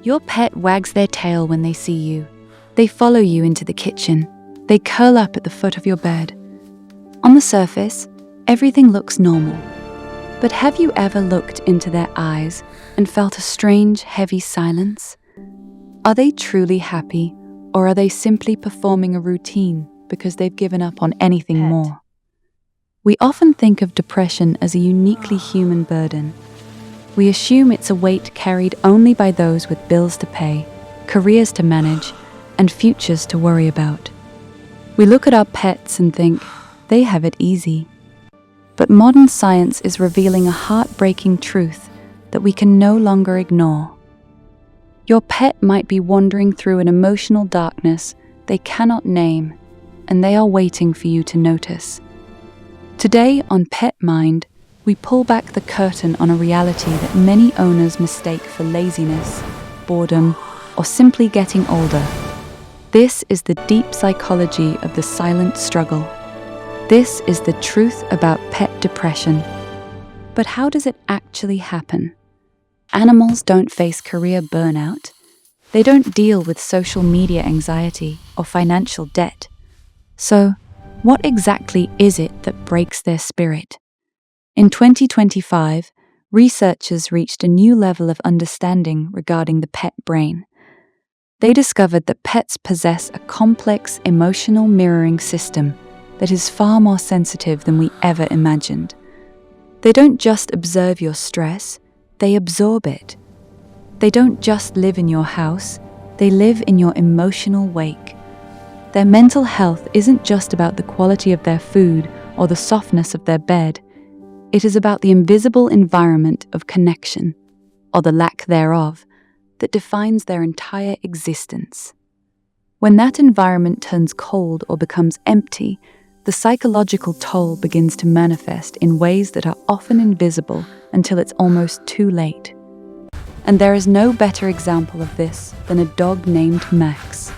Your pet wags their tail when they see you. They follow you into the kitchen. They curl up at the foot of your bed. On the surface, everything looks normal. But have you ever looked into their eyes and felt a strange, heavy silence? Are they truly happy, or are they simply performing a routine because they've given up on anything more? We often think of depression as a uniquely human burden. We assume it's a weight carried only by those with bills to pay, careers to manage, and futures to worry about. We look at our pets and think, they have it easy. But modern science is revealing a heartbreaking truth that we can no longer ignore. Your pet might be wandering through an emotional darkness they cannot name, and they are waiting for you to notice. Today on PetMind, we pull back the curtain on a reality that many owners mistake for laziness, boredom, or simply getting older. This is the deep psychology of the silent struggle. This is the truth about pet depression. But how does it actually happen? Animals don't face career burnout. They don't deal with social media anxiety or financial debt. So, what exactly is it that breaks their spirit? In 2025, researchers reached a new level of understanding regarding the pet brain. They discovered that pets possess a complex emotional mirroring system that is far more sensitive than we ever imagined. They don't just observe your stress, they absorb it. They don't just live in your house, they live in your emotional wake. Their mental health isn't just about the quality of their food or the softness of their bed. It is about the invisible environment of connection, or the lack thereof, that defines their entire existence. When that environment turns cold or becomes empty, the psychological toll begins to manifest in ways that are often invisible until it's almost too late. And there is no better example of this than a dog named Max.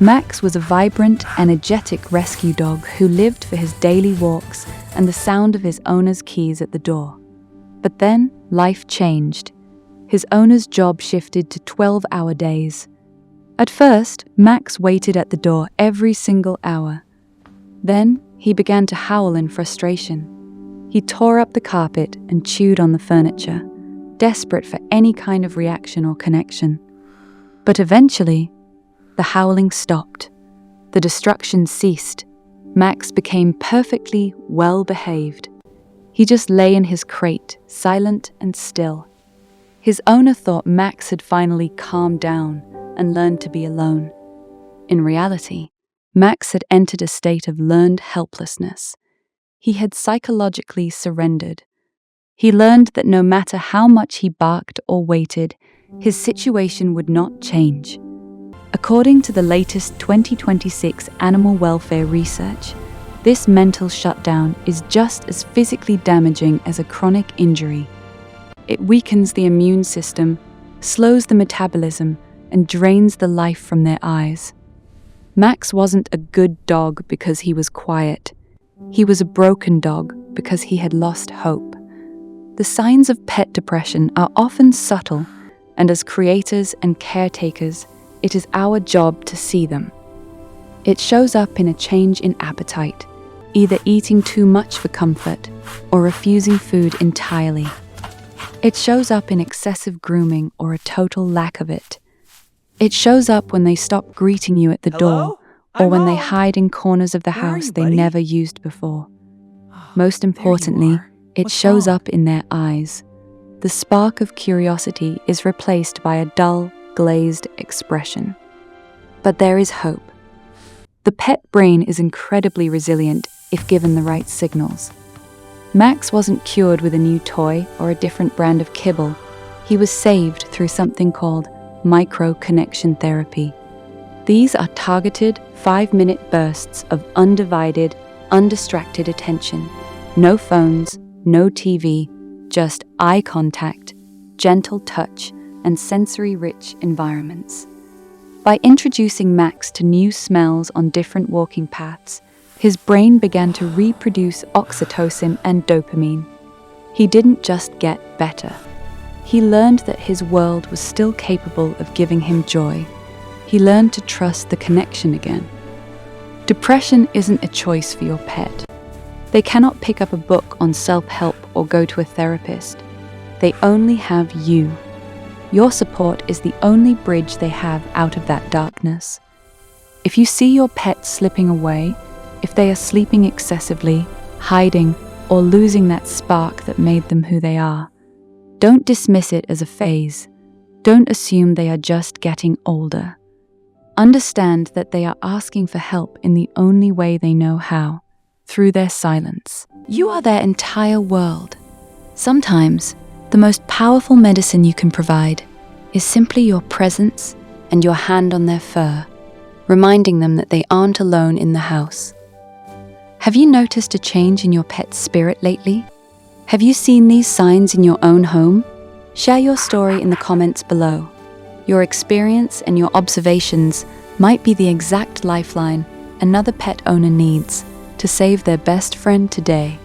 Max was a vibrant, energetic rescue dog who lived for his daily walks and the sound of his owner's keys at the door. But then, life changed. His owner's job shifted to 12-hour days. At first, Max waited at the door every single hour. Then, he began to howl in frustration. He tore up the carpet and chewed on the furniture, desperate for any kind of reaction or connection. But eventually, the howling stopped. The destruction ceased. Max became perfectly well-behaved. He just lay in his crate, silent and still. His owner thought Max had finally calmed down and learned to be alone. In reality, Max had entered a state of learned helplessness. He had psychologically surrendered. He learned that no matter how much he barked or waited, his situation would not change. According to the latest 2026 animal welfare research, this mental shutdown is just as physically damaging as a chronic injury. It weakens the immune system, slows the metabolism, and drains the life from their eyes. Max wasn't a good dog because he was quiet. He was a broken dog because he had lost hope. The signs of pet depression are often subtle, and as creators and caretakers, it is our job to see them. It shows up in a change in appetite, either eating too much for comfort or refusing food entirely. It shows up in excessive grooming or a total lack of it. It shows up when they stop greeting you at the door or when they hide in corners of the house they never used before. Most importantly, it shows up in their eyes. The spark of curiosity is replaced by a dull, glazed expression. But there is hope. The pet brain is incredibly resilient if given the right signals. Max wasn't cured with a new toy or a different brand of kibble. He was saved through something called micro-connection therapy. These are targeted 5-minute bursts of undivided, undistracted attention. No phones, no TV, just eye contact, gentle touch, and sensory-rich environments. By introducing Max to new smells on different walking paths, his brain began to reproduce oxytocin and dopamine. He didn't just get better. He learned that his world was still capable of giving him joy. He learned to trust the connection again. Depression isn't a choice for your pet. They cannot pick up a book on self-help or go to a therapist. They only have you. Your support is the only bridge they have out of that darkness. If you see your pet slipping away, if they are sleeping excessively, hiding, or losing that spark that made them who they are, don't dismiss it as a phase. Don't assume they are just getting older. Understand that they are asking for help in the only way they know how, through their silence. You are their entire world. Sometimes, the most powerful medicine you can provide is simply your presence and your hand on their fur, reminding them that they aren't alone in the house. Have you noticed a change in your pet's spirit lately? Have you seen these signs in your own home? Share your story in the comments below. Your experience and your observations might be the exact lifeline another pet owner needs to save their best friend today.